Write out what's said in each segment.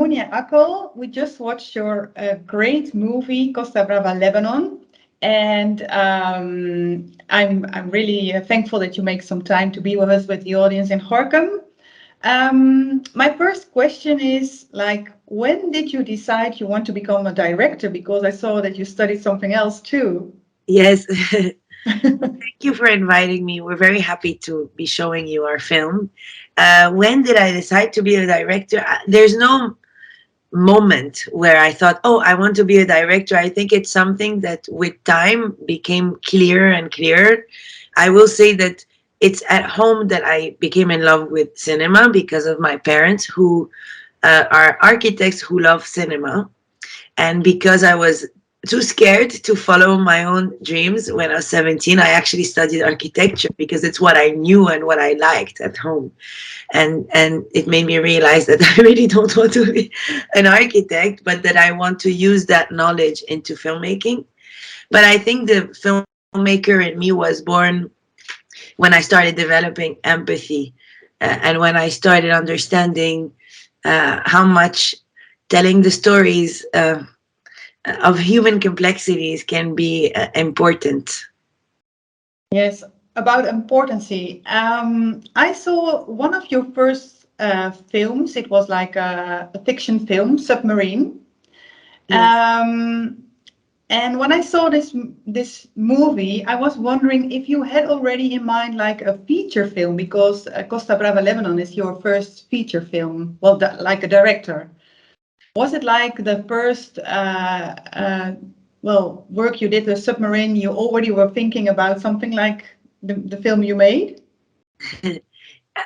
Mounia Akl. We just watched your great movie, Costa Brava Lebanon. And I'm really thankful that you make some time to be with us, with the audience in Gorinchem. My first question is, like, when did you decide you want to become a director? Because I saw that you studied something else too. Yes. Thank you for inviting me. We're very happy to be showing you our film. When did I decide to be a director? There's no moment where I thought, oh, I want to be a director. I think it's something that with time became clearer and clearer. I will say that it's at home that I became in love with cinema because of my parents, who are architects who love cinema. And because I was too scared to follow my own dreams when I was 17, I actually studied architecture because it's what I knew and what I liked at home. And it made me realize that I really don't want to be an architect, but that I want to use that knowledge into filmmaking. But I think the filmmaker in me was born when I started developing empathy, and when I started understanding how much telling the stories of human complexities can be important. Yes, about importance. I saw one of your first films. It was like a fiction film, Submarine. Yes. And when I saw this movie, I was wondering if you had already in mind like a feature film, because Costa Brava Lebanon is your first feature film. Well, like a director. Was it like the first work you did, the Submarine? You already were thinking about something like the film you made?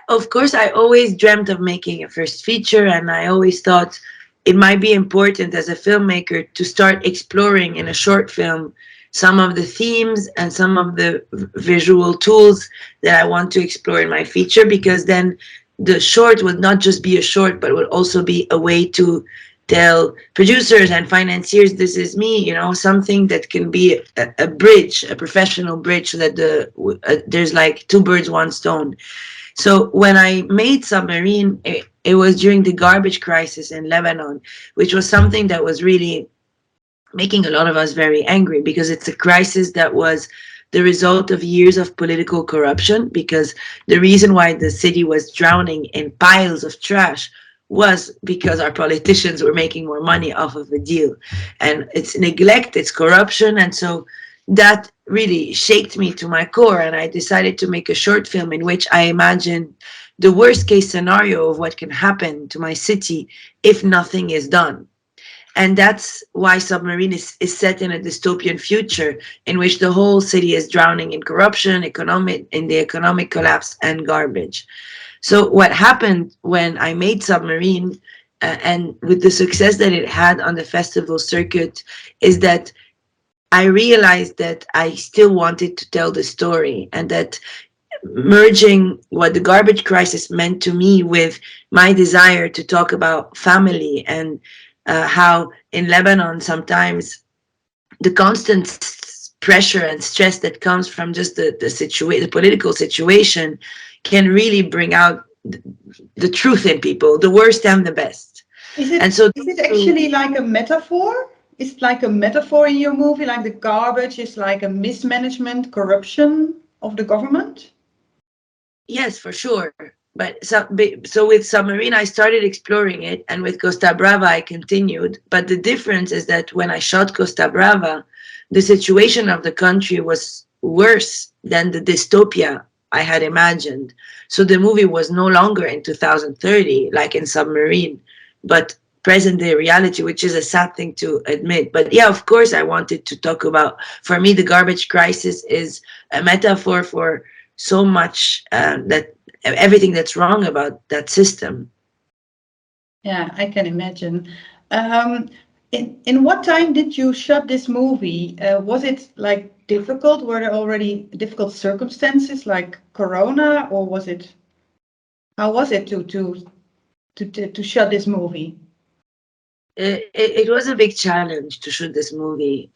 Of course, I always dreamt of making a first feature, and I always thought it might be important as a filmmaker to start exploring in a short film some of the themes and some of the visual tools that I want to explore in my feature, because then the short would not just be a short, but would also be a way to tell producers and financiers, this is me, something that can be a bridge, a professional bridge, so that there's like two birds, one stone. So when I made Submarine, it was during the garbage crisis in Lebanon, which was something that was really making a lot of us very angry, because it's a crisis that was the result of years of political corruption, because the reason why the city was drowning in piles of trash was because our politicians were making more money off of a deal. And it's neglect, it's corruption. And so that really shaked me to my core, and I decided to make a short film in which I imagine the worst case scenario of what can happen to my city if nothing is done. And that's why Submarine is set in a dystopian future in which the whole city is drowning in corruption, in the economic collapse and garbage. So what happened when I made Submarine, and with the success that it had on the festival circuit, is that I realized that I still wanted to tell the story, and that merging what the garbage crisis meant to me with my desire to talk about family, and how in Lebanon sometimes the constant pressure and stress that comes from just the political situation can really bring out the truth in people, the worst and the best. Is it actually like a metaphor? Is it like a metaphor in your movie, like the garbage is like a mismanagement, corruption of the government? Yes, for sure. But so with Submarine, I started exploring it, and with Costa Brava, I continued. But the difference is that when I shot Costa Brava, the situation of the country was worse than the dystopia I had imagined. So the movie was no longer in 2030, like in Submarine, but present day reality, which is a sad thing to admit. But yeah, of course, I wanted to talk about, for me, the garbage crisis is a metaphor for so much that everything that's wrong about that system. Yeah, I can imagine. In what time did you shoot this movie? Was it like difficult? Were there already difficult circumstances like Corona, or how was it to shoot this movie? It was a big challenge to shoot this movie.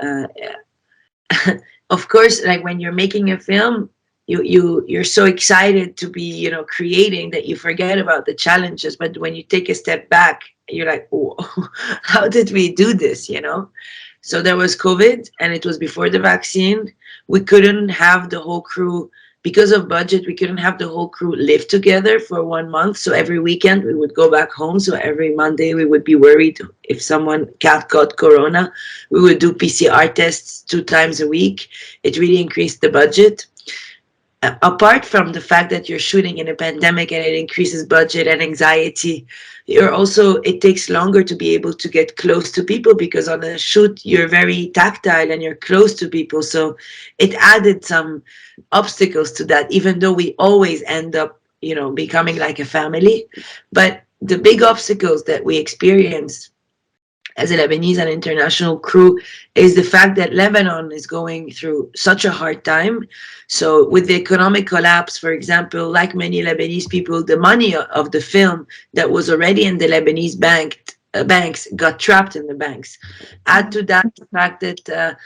Of course, like when you're making a film, you're so excited to be creating that you forget about the challenges. But when you take a step back you're like, oh, how did we do this, you know? So there was COVID, and it was before the vaccine. We couldn't have the whole crew, because of budget, we couldn't have the whole crew live together for 1 month. So every weekend we would go back home. So every Monday we would be worried if someone got corona. We would do PCR tests 2 times a week. It really increased the budget. Apart from the fact that you're shooting in a pandemic and it increases budget and anxiety, you're also, it takes longer to be able to get close to people, because on a shoot you're very tactile and you're close to people. So it added some obstacles to that, even though we always end up, becoming like a family. But the big obstacles that we experienced as a Lebanese and international crew is the fact that Lebanon is going through such a hard time. So with the economic collapse, for example, like many Lebanese people, the money of the film that was already in the Lebanese banks got trapped in the banks. Add to that the fact that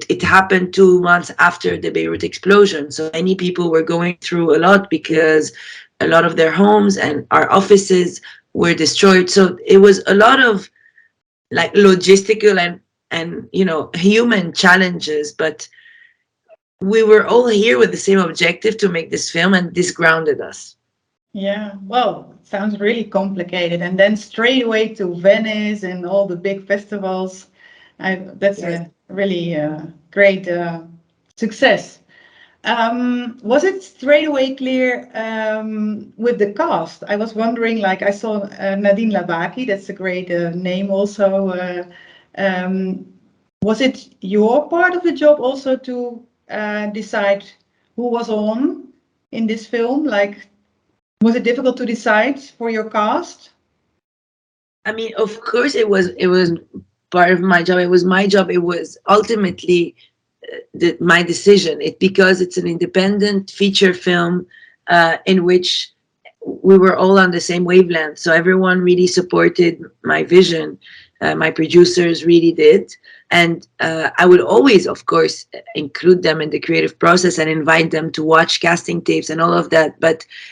it happened 2 months after the Beirut explosion. So many people were going through a lot because a lot of their homes and our offices were destroyed. So it was a lot of like logistical and human challenges, but we were all here with the same objective to make this film, and this grounded us. Yeah, well, sounds really complicated. And then straight away to Venice and all the big festivals. That's Yes. a really great success. Was it straight away clear with the cast? I was wondering, like I saw Nadine Labaki, that's a great name also. Was it your part of the job also to decide who was on in this film? Like, was it difficult to decide for your cast? I mean, of course it was part of my job. It was my job. It was ultimately my decision. Because it's an independent feature film in which we were all on the same wavelength. So everyone really supported my vision. My producers really did. And I would always, of course, include them in the creative process and invite them to watch casting tapes and all of that.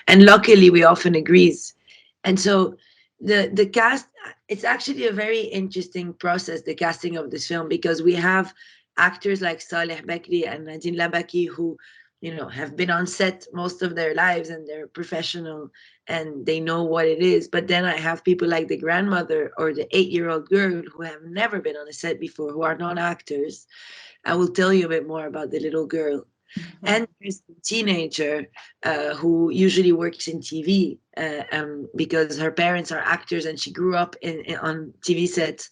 And luckily, we often agrees. And so the cast, it's actually a very interesting process, the casting of this film, because we have actors like Saleh Bakri and Nadine Labaki who have been on set most of their lives and they're professional and they know what it is. But then I have people like the grandmother or the 8-year-old girl who have never been on a set before, who are not actors. I will tell you a bit more about the little girl. And there's a teenager who usually works in TV because her parents are actors and she grew up on TV sets.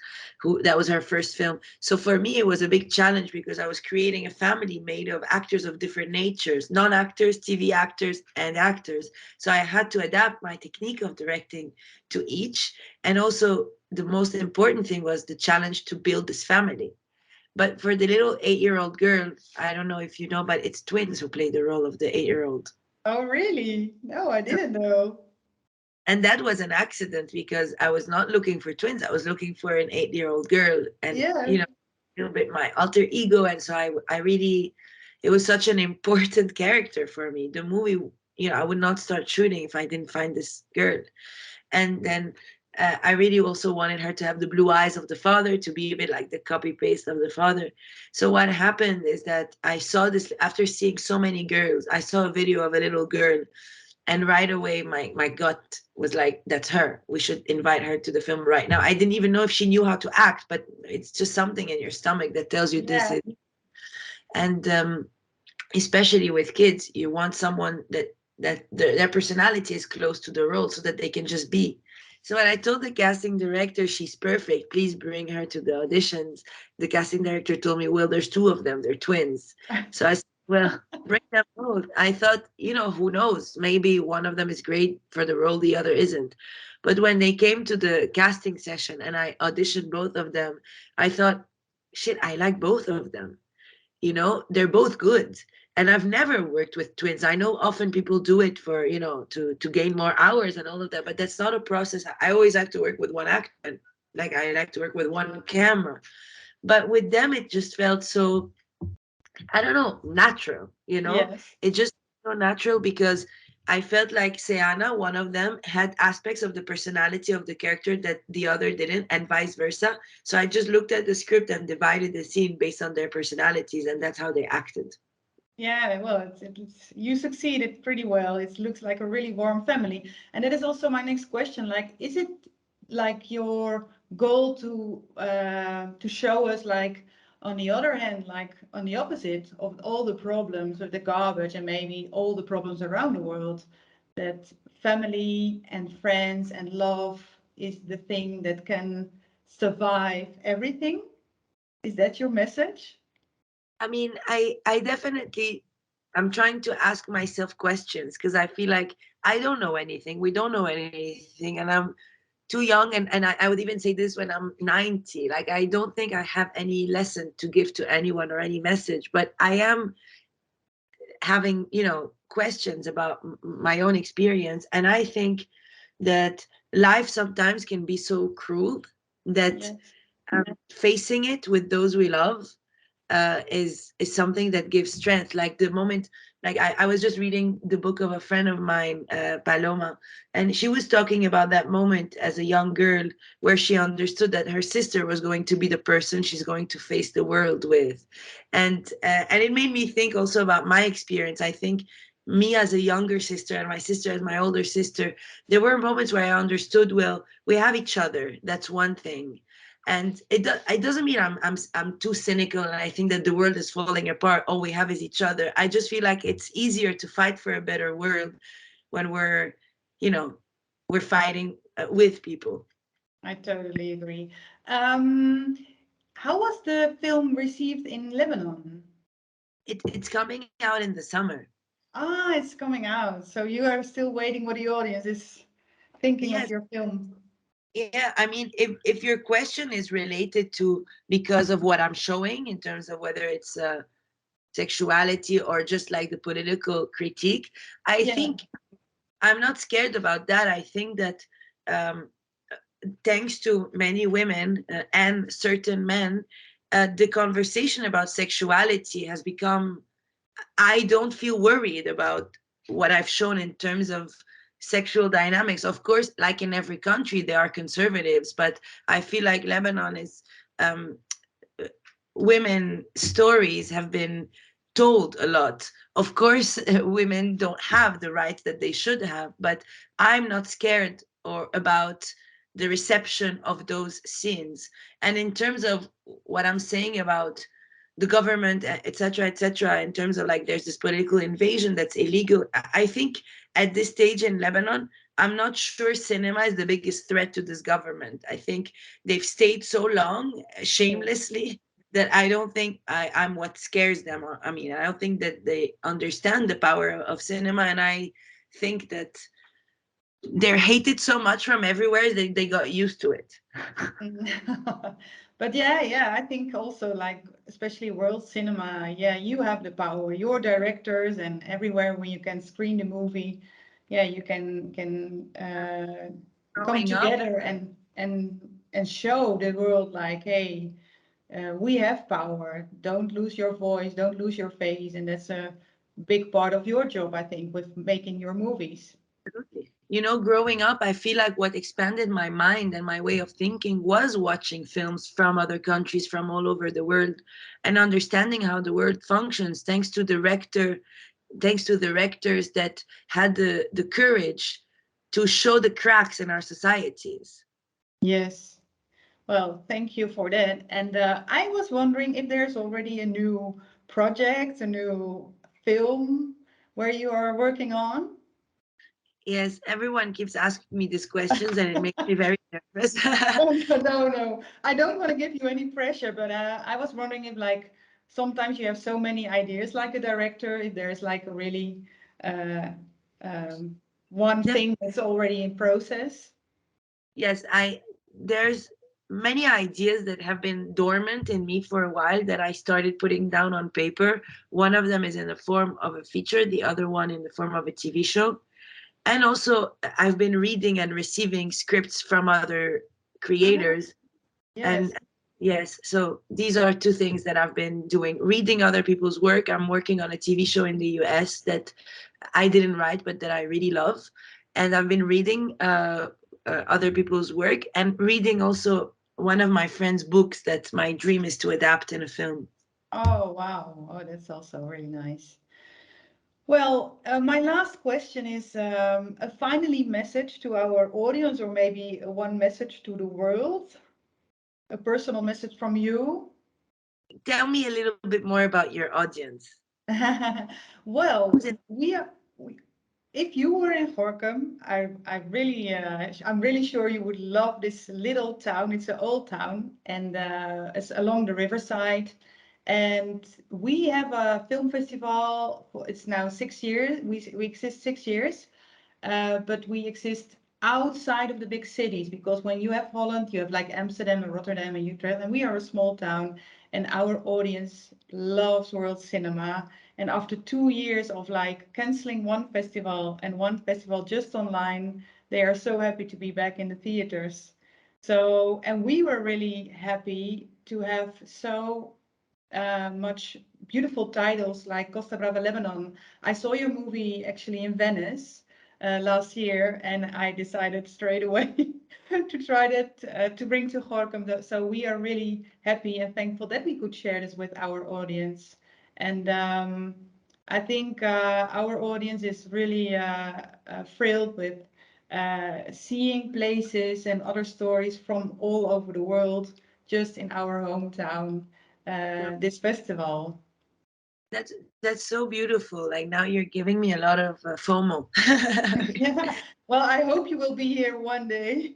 That was her first film. So for me, it was a big challenge because I was creating a family made of actors of different natures, non-actors, TV actors, and actors. So I had to adapt my technique of directing to each. And also, the most important thing was the challenge to build this family. But for the little 8-year-old girl, I don't know if you know, but it's twins who play the role of the 8-year-old. Oh, really? No, I didn't know. And that was an accident because I was not looking for twins. I was looking for an 8-year-old girl and, Yeah. a little bit my alter ego. And so I really, it was such an important character for me. The movie, I would not start shooting if I didn't find this girl. And then I really also wanted her to have the blue eyes of the father, to be a bit like the copy paste of the father. So what happened is that I saw this after seeing so many girls. I saw a video of a little girl, and right away my gut was like, that's her. We should invite her to the film right now. I didn't even know if she knew how to act, but it's just something in your stomach that tells you this Yeah. is. And especially with kids, you want someone that their personality is close to the role so that they can just be. So when I told the casting director she's perfect, please bring her to the auditions, the casting director told me, well, there's two of them, they're twins. So I said, well, bring them both. I thought, who knows, maybe one of them is great for the role, the other isn't. But when they came to the casting session and I auditioned both of them, I thought, shit, I like both of them. They're both good. And I've never worked with twins. I know often people do it for, to gain more hours and all of that, but that's not a process. I always like to work with one actor, like I like to work with one camera. But with them, it just felt so, I don't know, natural. Yes. It just so natural because I felt like Seana, one of them, had aspects of the personality of the character that the other didn't, and vice versa. So I just looked at the script and divided the scene based on their personalities, and that's how they acted. Yeah, well, you succeeded pretty well. It looks like a really warm family. And that is also my next question. Like, is it like your goal to show us, like, on the other hand, like on the opposite of all the problems with the garbage and maybe all the problems around the world, that family and friends and love is the thing that can survive everything? Is that your message? I mean, I definitely, I'm trying to ask myself questions because I feel like I don't know anything. We don't know anything, and I'm too young. And I would even say this when I'm 90. Like, I don't think I have any lesson to give to anyone or any message, but I am having, questions about my own experience. And I think that life sometimes can be so cruel that Yes. facing it with those we love is something that gives strength. Like the moment, like I was just reading the book of a friend of mine, Paloma, and she was talking about that moment as a young girl where she understood that her sister was going to be the person she's going to face the world with, and it made me think also about my experience. I think me as a younger sister and my sister as my older sister, there were moments where I understood, well, we have each other. That's one thing. And it doesn't mean I'm too cynical and I think that the world is falling apart. All we have is each other. I just feel like it's easier to fight for a better world when you know, we're fighting with people. I totally agree. Um, how was the film received in Lebanon? It's coming out in the summer. Ah, it's coming out. So you are still waiting what the audience is thinking of Yes, your film. yeah. I mean, if your question is related to because of what I'm showing in terms of whether it's sexuality or just like the political critique, I Yeah. think I'm not scared about that. I think that um, thanks to many women and certain men, the conversation about sexuality has become, I don't feel worried about what I've shown in terms of sexual dynamics. Of course, like in every country, there are conservatives, but I feel like Lebanon is, um, women stories have been told a lot. Of course, women don't have the rights that they should have, but I'm not scared or about the reception of those scenes. And in terms of what I'm saying about the government, etc., etc., in terms of like there's this political invasion that's illegal, I think at this stage in Lebanon, I'm not sure cinema is the biggest threat to this government. I think they've stayed so long shamelessly that I don't think I'm what scares them. I mean, I don't think that they understand the power of cinema, and I think that they're hated so much from everywhere that they got used to it. But yeah, yeah, I think also like especially world cinema, yeah, you have the power. Your directors and everywhere when you can screen the movie, yeah, you can come Growing up, together and show the world like, hey, we have power. Don't lose your voice, don't lose your face, and that's a big part of your job, I think, with making your movies. growing up, I feel like what expanded my mind and my way of thinking was watching films from other countries, from all over the world, and understanding how the world functions, thanks to directors that had the courage to show the cracks in our societies. Yes. Well, thank you for that. And I was wondering if there's already a new project, a new film where you are working on. Yes, everyone keeps asking me these questions and it makes me very nervous. Oh, no, no, no. I don't want to give you any pressure, but I was wondering if, like, sometimes you have so many ideas, like a director, if there's like a really uh, one Def- thing that's already in process. yes, there's many ideas that have been dormant in me for a while that I started putting down on paper. One of them is in the form of a feature, the other one in the form of a TV show. And also I've been reading and receiving scripts from other Ah, creators. yes. And yes, so these are two things that I've been doing: reading other people's work. I'm working on a TV show in the US that I didn't write, but that I really love. And I've been reading other people's work, and reading also one of my friend's books that my dream is to adapt in a film. Oh, wow. Oh, that's also really nice. Well, my last question is a finally message to our audience, or maybe one message to the world, a personal message from you. Tell me a little bit more about your audience. Well, Who's in- if you were in Gorinchem, I'm really sure you would love this little town. It's an old town, and it's along the riverside. And we have a film festival. It's now 6 years. We exist 6 years, but we exist outside of the big cities, because when you have Holland, you have like Amsterdam and Rotterdam and Utrecht, and we are a small town, and our audience loves world cinema. And after 2 years of like canceling one festival and one festival just online, they are so happy to be back in the theaters. So, and we were really happy to have so much beautiful titles like Costa Brava Lebanon. I saw your movie actually in Venice last year, and I decided straight away to try that to bring to Gorinchem. So we are really happy and thankful that we could share this with our audience. And I think our audience is really thrilled with seeing places and other stories from all over the world just in our hometown this festival. That's that's so beautiful. Like now you're giving me a lot of FOMO. Yeah. Well, I hope you will be here one day.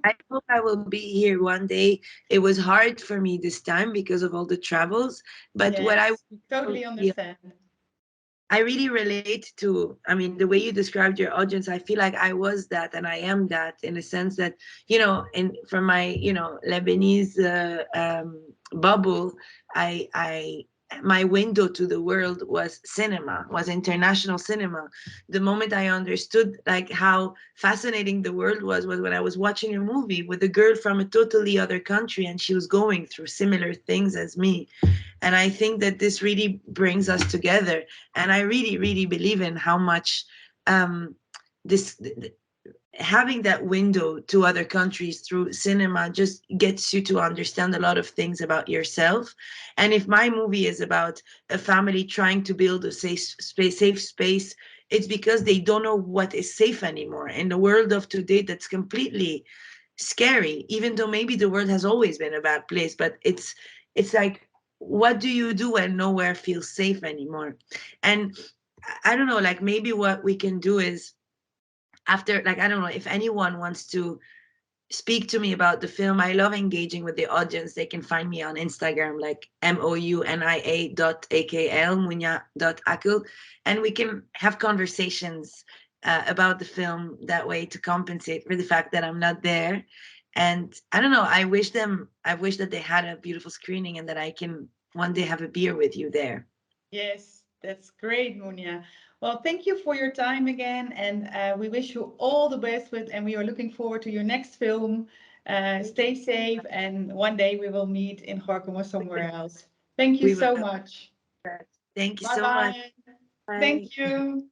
I hope I will be here one day. It was hard for me this time because of all the travels, but what I Yes, totally understand. I really relate to, I mean, the way you described your audience, I feel like I was that and I am that in a sense that, and from my, Lebanese bubble, I, my window to the world was cinema, was international cinema. The moment I understood like how fascinating the world was when I was watching a movie with a girl from a totally other country and she was going through similar things as me. And I think that this really brings us together. And I really, really believe in how much this having that window to other countries through cinema just gets you to understand a lot of things about yourself. And if my movie is about a family trying to build a safe space, it's because they don't know what is safe anymore in the world of today. That's completely scary, even though maybe the world has always been a bad place, but it's like, what do you do when nowhere feels safe anymore? And I don't know, like maybe what we can do is, after, like, I don't know, if anyone wants to speak to me about the film, I love engaging with the audience. They can find me on Instagram, like mounia.akl, Mounia.Akl, and we can have conversations about the film that way, to compensate for the fact that I'm not there. And I don't know, I wish that they had a beautiful screening and that I can one day have a beer with you there. Yes, that's great, Mounia. Well, thank you for your time again, and we wish you all the best with, and we are looking forward to your next film. Stay safe, and one day we will meet in Gorinchem or somewhere else. Thank you We will so have much. that. Thank you Bye so much. bye. Bye. Thank you.